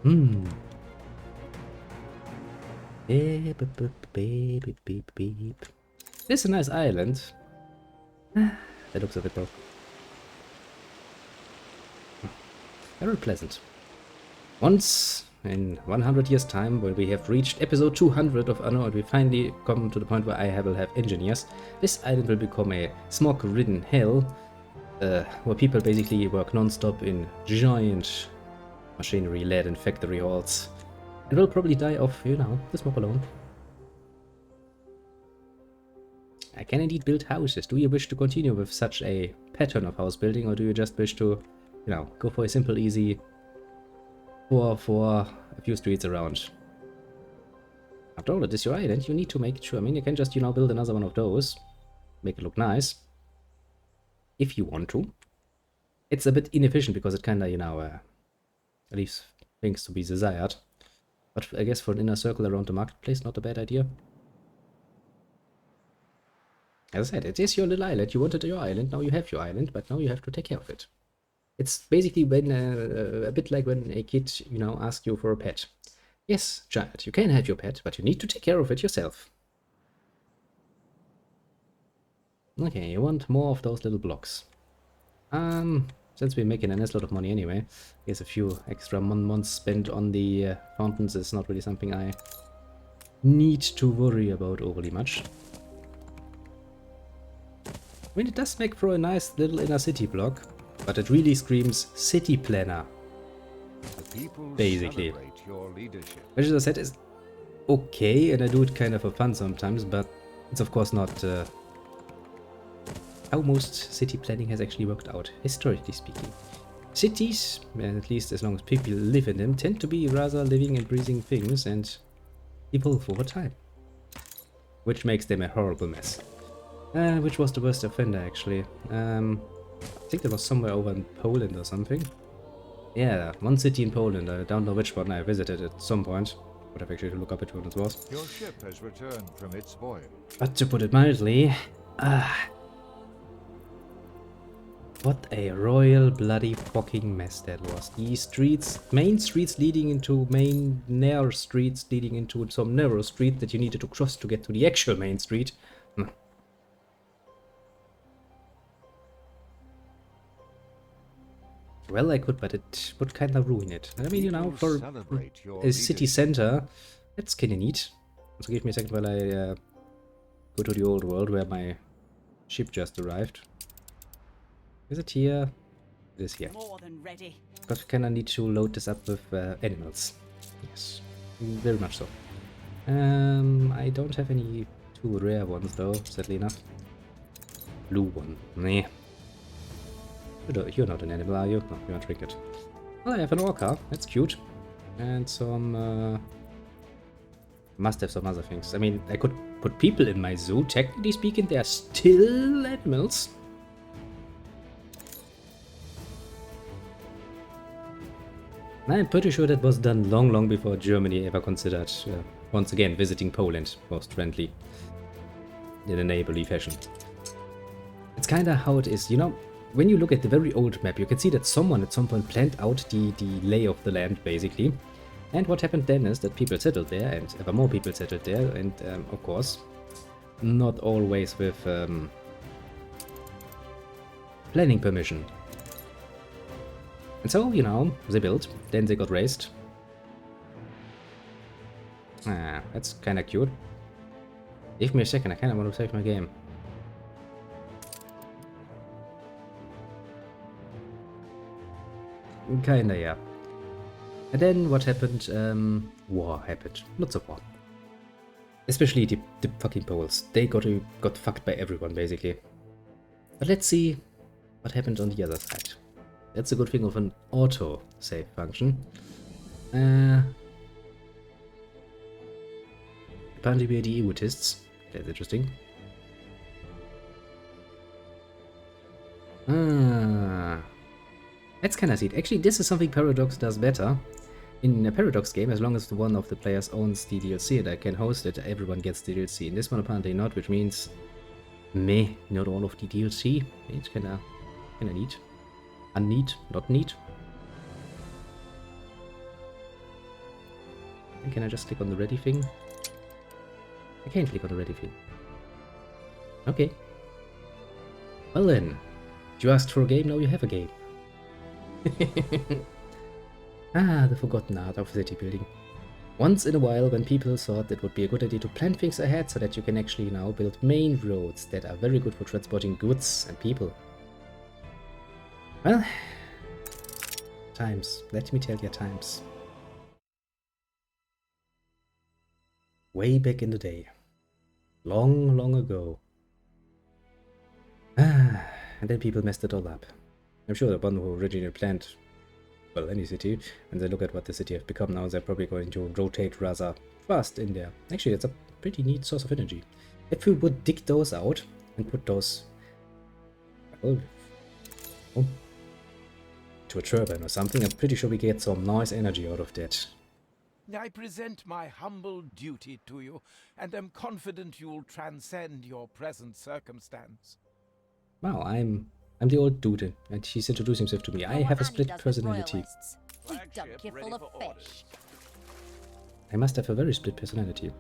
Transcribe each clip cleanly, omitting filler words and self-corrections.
Hmm. Beep, beep, beep, beep, beep, beep. This is a nice island. That looks a bit though. Very pleasant. Once in 100 years time, when we have reached episode 200 of Anno and we finally come to the point where I will have engineers, this island will become a smog-ridden hell, where people basically work non-stop in giant machinery-laden factory halls, and will probably die of, you know, the smoke alone. I can indeed build houses. Do you wish to continue with such a pattern of house building, or do you just wish to, you know, go for a simple, easy for a few streets around? After all, it is your island. You need to make it sure. I mean, you can just, you know, build another one of those, make it look nice, if you want to. It's a bit inefficient because it kind of, you know, leaves things to be desired. But I guess for an inner circle around the marketplace, not a bad idea. As I said, it is your little island. You wanted your island, now you have your island, but now you have to take care of it. It's basically when a bit like when a kid, you know, asks you for a pet. Yes, child, you can have your pet, but you need to take care of it yourself. Okay, you want more of those little blocks. Since we're making a nice lot of money anyway, I guess a few extra months spent on the fountains is not really something I need to worry about overly much. I mean, it does make for a nice little inner city block, but it really screams city planner. Basically. Which, as I said, is okay, and I do it kind of for fun sometimes, but it's of course not how most city planning has actually worked out, historically speaking. Cities, at least as long as people live in them, tend to be rather living and breathing things and evolve over time. Which makes them a horrible mess. Which was the worst offender, actually? I think there was somewhere over in Poland or something. Yeah, one city in Poland. I don't know which one I visited at some point. Would have actually to look up which one it was. Your ship has returned from its voyage. But to put it mildly, what a royal bloody fucking mess that was. These streets, main streets leading into main narrow streets leading into some narrow street that you needed to cross to get to the actual main street. Well, I could, but it would kind of ruin it. I mean, you know, for a city center, that's kind of neat. So give me a second while I go to the old world where my ship just arrived. Is it here? It is here. More than ready. Because we kind of need to load this up with animals. Yes, very much so. I don't have any too rare ones though, sadly enough. Blue one. Nah. You're not an animal, are you? No, you're a trinket. Well, I have an orca. That's cute. And some... must have some other things. I mean, I could put people in my zoo. Technically speaking, they are still animals. I'm pretty sure that was done long before Germany ever considered, once again, visiting Poland most friendly. In a neighborly fashion. It's kinda how it is, you know? When you look at the very old map, you can see that someone at some point planned out the lay of the land, basically. And what happened then is that people settled there, and ever more people settled there, and of course, not always with planning permission. And so, you know, they built, then they got raised. Ah, that's kinda cute. Give me a second, I kinda want to save my game. Kinda, yeah. And then what happened? War happened. Lots of war. Especially the fucking Poles. They got fucked by everyone, basically. But let's see what happened on the other side. That's a good thing of an auto-save function. Apparently we are the egotists. That's interesting. Let's kind of see it. Actually, this is something Paradox does better. In a Paradox game, as long as one of the players owns the DLC and I can host it, everyone gets the DLC. In this one, apparently not, which means meh, not all of the DLC. It's kinda neat. Unneat, not neat. Can I just click on the ready thing? I can't click on the ready thing. Okay. Well then, you asked for a game, now you have a game. Ah, the forgotten art of city building. Once in a while, when people thought it would be a good idea to plan things ahead so that you can actually now build main roads that are very good for transporting goods and people. Well, times. Let me tell you times. Way back in the day. Long, long ago. Ah, and then people messed it all up. I'm sure the one who originally planned, well, any city, and they look at what the city have become now, they're probably going to rotate rather fast in there. Actually, it's a pretty neat source of energy. If we would dig those out and put those, well, to a turbine or something, I'm pretty sure we get some nice energy out of that. I present my humble duty to you, and am confident you'll transcend your present circumstance. Wow, I'm the old dude, and he's introduced himself to me. I have a split personality. I must have a very split personality.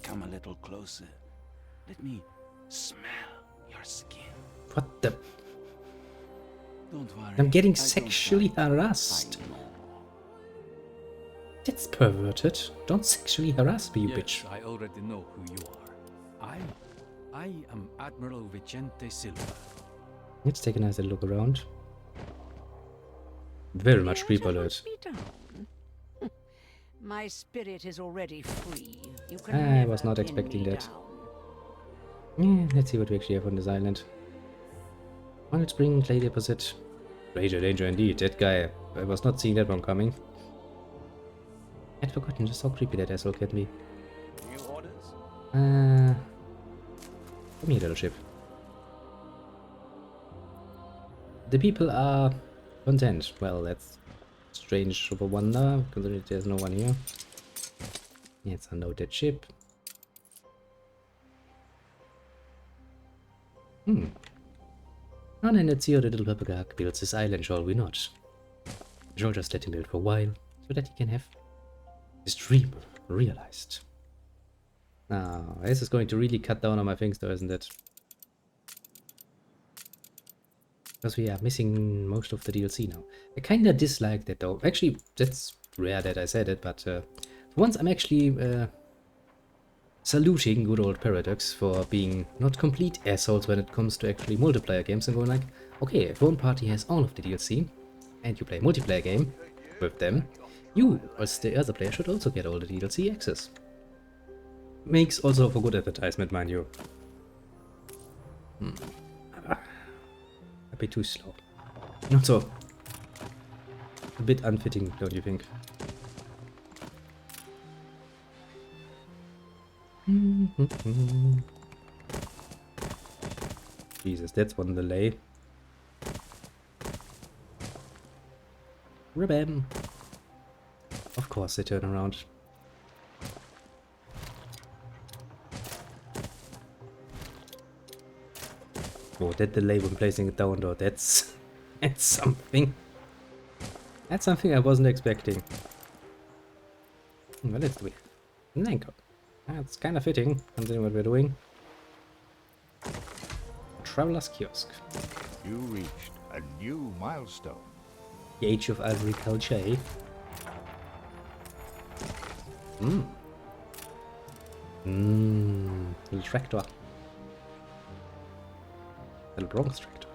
Come a little closer. Let me smell your skin. What the? Don't worry. I'm getting I don't sexually like harassed. fighting. That's perverted. Don't sexually harass me, you Yes, bitch. I already know who you are. I am Admiral Vicente Silva. Let's take a nice little look around. Very much creep alert. My spirit is already free. You can I was never not pin expecting me that. down. Yeah, let's see what we actually have on this island. Arnold Spring, clay deposit. Greater danger indeed. That guy, I was not seeing that one coming. I'd forgotten just how creepy that asshole can be. New orders? Come here, little ship. The people are content. Well, that's strange of a wonder, considering there's no one here. Let's unload that ship. And then let's see how the little Papagak builds this island, shall we not? Shall just let him build for a while, so that he can have his dream realized. Now, this is going to really cut down on my things though, isn't it? Because we are missing most of the DLC now. I kinda dislike that though. Actually, that's rare that I said it, but for once I'm actually saluting good old Paradox for being not complete assholes when it comes to actually multiplayer games and going like, okay, if one party has all of the DLC and you play a multiplayer game with them, you, as the other player, should also get all the DLC access. Makes also for good advertisement, mind you. A bit too slow. Not so. A bit unfitting, don't you think? Jesus, that's one delay. Ribbon. Of course they turn around. Oh, that delay when placing it down though, that's something. That's something I wasn't expecting. Well, let's do it. An anchor. That's kind of fitting, considering what we're doing. Traveler's Kiosk. You reached a new milestone. The Age of Agriculture, eh? Little tractor. Little Bronx tractor.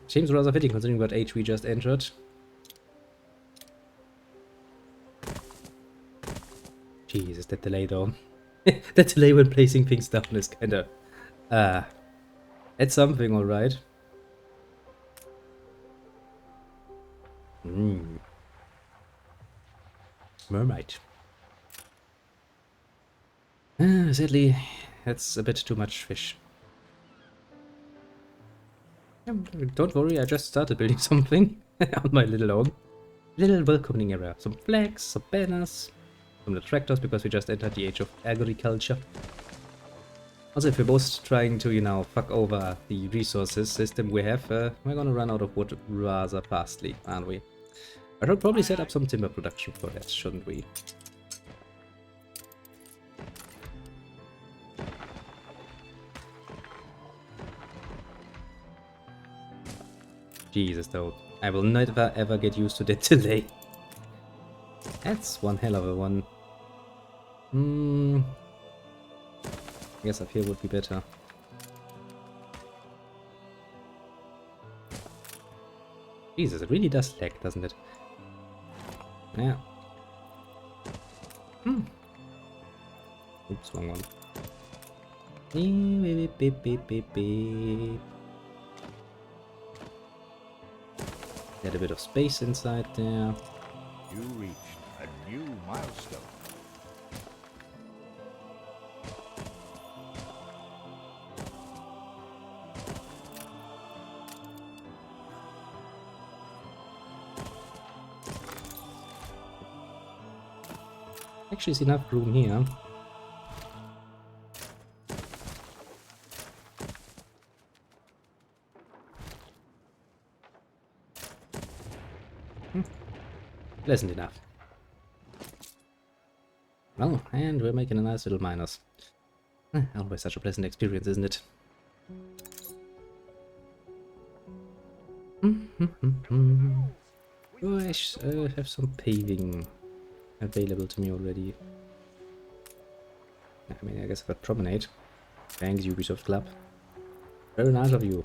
Seems rather fitting considering what age we just entered. Jesus, that delay though. That delay when placing things down is kinda... it's something, alright. Mermaid. Sadly, that's a bit too much fish. Don't worry, I just started building something on my little own. Little welcoming area. Some flags, some banners, some little tractors because we just entered the Age of Agriculture. Also, if we're both trying to, you know, fuck over the resources system we have, we're gonna run out of wood rather fastly, aren't we? I should probably set up some timber production for that, shouldn't we? Jesus, though. I will never ever get used to that delay. That's one hell of a one. I guess up here would be better. Jesus, it really does lag, doesn't it? Yeah. Oops, wrong one. Beep, beep, beep, beep, beep. Get a bit of space inside there. You reached a new milestone. Actually, it's enough room here. Pleasant enough. Well, and we're making a nice little minus. Always such a pleasant experience, isn't it? Oh, I have some paving available to me already. I mean, I guess I've got Promenade. Thanks, Ubisoft Club. Very nice of you.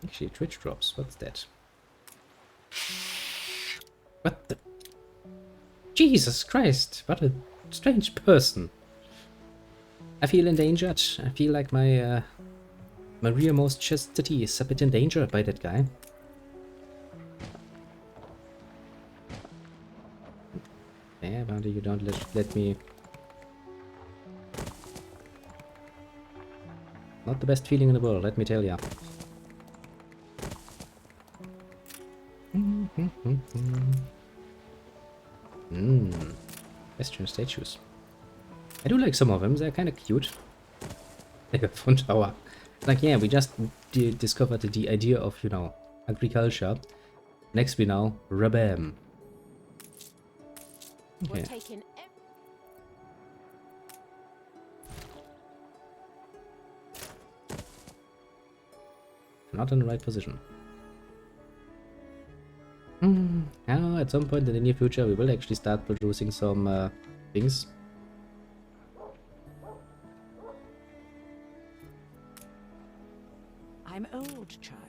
Actually, Twitch drops. What's that? What the? Jesus Christ! What a strange person. I feel endangered. I feel like my my rearmost chastity is a bit endangered by that guy. Yeah, but you don't let me. Not the best feeling in the world, let me tell ya. Western statues. I do like some of them, they're kind of cute. Like a fun tower. Like, yeah, we just discovered the idea of, you know, agriculture. Next we know, Rabam. Okay. Not in the right position. Now, at some point in the near future, we will actually start producing some things. I'm old, child.